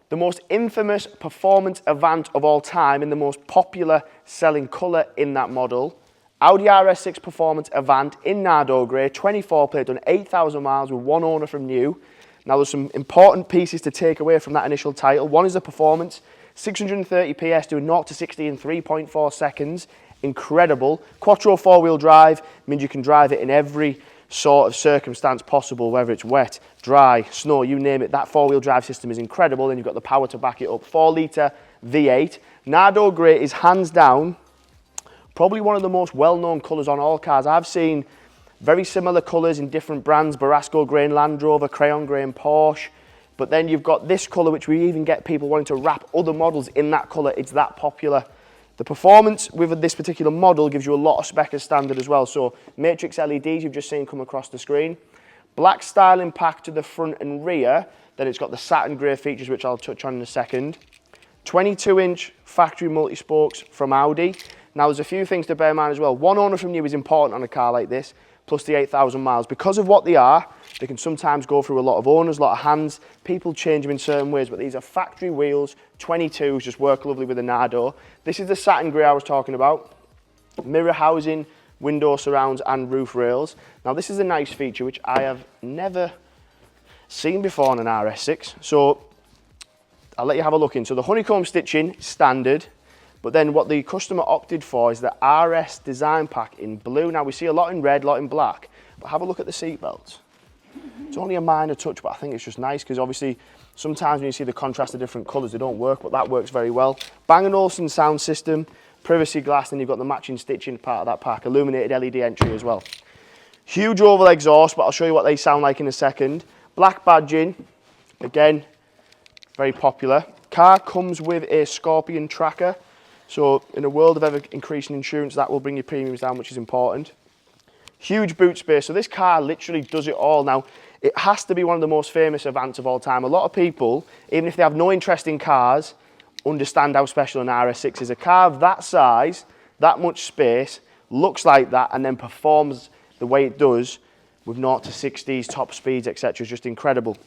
The most infamous performance Avant of all time and the most popular selling colour in that model. Audi RS6 Performance Avant in Nardo Grey, 24 plate, done 8,000 miles with one owner from new. Now there's some important pieces to take away from that initial title. One is the performance, 630 PS doing 0 to 60 in 3.4 seconds. Incredible. Quattro four-wheel drive means you can drive it in every sort of circumstance possible, whether it's wet, dry, snow, you name it. That four-wheel drive system is incredible, and you've got the power to back it up. 4-litre V8. Nardo Grey is hands down probably one of the most well-known colours on all cars. I've seen very similar colours in different brands, Barasco Grey in Land Rover, Crayon Grey in Porsche, but then you've got this colour, which we even get people wanting to wrap other models in that colour. It's that popular. The performance with this particular model gives you a lot of spec as standard as well. So matrix LEDs you've just seen come across the screen. Black styling pack to the front and rear. Then it's got the satin grey features, which I'll touch on in a second. 22-inch factory multi-spokes from Audi. Now there's a few things to bear in mind as well. One owner from new is important on a car like this, plus the 8,000 miles. Because of what they are, they can sometimes go through a lot of owners, a lot of hands. People change them in certain ways, but these are factory wheels, 22s, just work lovely with the Nardo. This is the satin grey I was talking about. Mirror housing, window surrounds and roof rails. Now this is a nice feature which I have never seen before on an RS6. So I'll let you have a look in. So the honeycomb stitching, standard. But then what the customer opted for is the RS design pack in blue. Now we see a lot in red, a lot in black, but have a look at the seat belts. It's only a minor touch, but I think it's just nice because obviously sometimes when you see the contrast of different colours, they don't work, but that works very well. Bang & Olufsen sound system, privacy glass, and you've got the matching stitching part of that pack, illuminated LED entry as well. Huge oval exhaust, but I'll show you what they sound like in a second. Black badging, again, very popular. Car comes with a Scorpion tracker. So in a world of ever increasing insurance, that will bring your premiums down, which is important. Huge boot space. So this car literally does it all. Now, it has to be one of the most famous Avants of all time. A lot of people, even if they have no interest in cars, understand how special an RS6 is. A car of that size, that much space, looks like that, and then performs the way it does with 0 to 60s, top speeds, etc. is just incredible.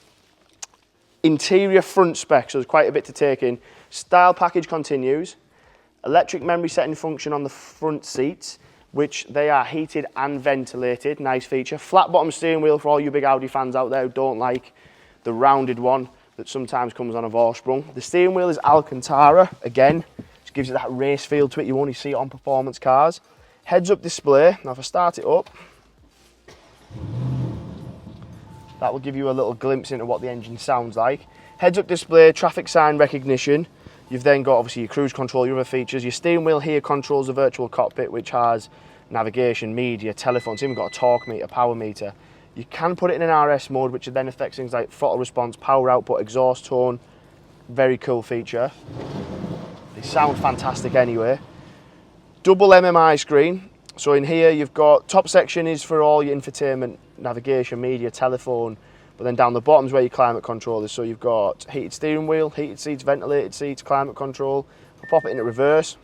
Interior front spec, so there's quite a bit to take in. Style package continues. Electric memory setting function on the front seats, which they are heated and ventilated. Nice feature. Flat bottom steering wheel for all you big Audi fans out there who don't like the rounded one that sometimes comes on a Vorsprung. The steering wheel is Alcantara, again, which gives it that race feel to it. You only see it on performance cars. Heads-up display. Now if I start it up, that will give you a little glimpse into what the engine sounds like. Heads-up display, traffic sign recognition. You've then got obviously your cruise control, your other features. Your steering wheel here controls the virtual cockpit, which has navigation, media, telephone. It's even got a torque meter, power meter. You can put it in an RS mode, which then affects things like throttle response, power output, exhaust tone. Very cool feature. They sound fantastic anyway. Double MMI screen. So in here you've got, top section is for all your infotainment, navigation, media, telephone. But then down the bottom is where your climate control is. So you've got heated steering wheel, heated seats, ventilated seats, climate control. I'll pop it into reverse.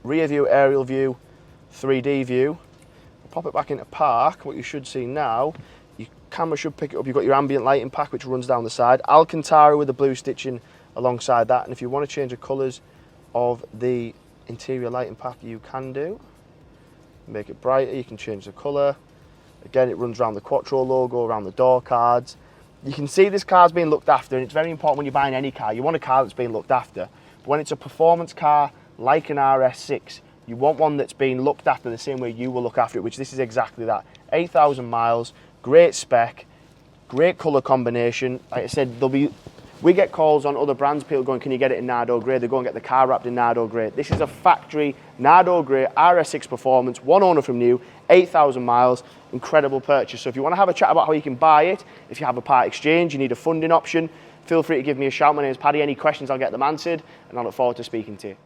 Rear view, aerial view, 3D view. I'll pop it back into park. What you should see now, your camera should pick it up. You've got your ambient lighting pack, which runs down the side. Alcantara with the blue stitching alongside that. And if you want to change the colours of the interior lighting pack, you can do. Make it brighter, you can change the colour. Again, it runs around the Quattro logo, around the door cards. You can see this car's being looked after, and it's very important when you're buying any car. You want a car that's being looked after. But when it's a performance car like an RS6, you want one that's being looked after the same way you will look after it, which this is exactly that. 8,000 miles, great spec, great colour combination. Like I said, we get calls on other brands, people going, can you get it in Nardo Grey? They go and get the car wrapped in Nardo Grey. This is a factory Nardo Grey RS6 Performance, one owner from new, 8,000 miles, incredible purchase. So if you want to have a chat about how you can buy it, if you have a part exchange, you need a funding option, feel free to give me a shout. My name is Paddy. Any questions, I'll get them answered, and I look forward to speaking to you.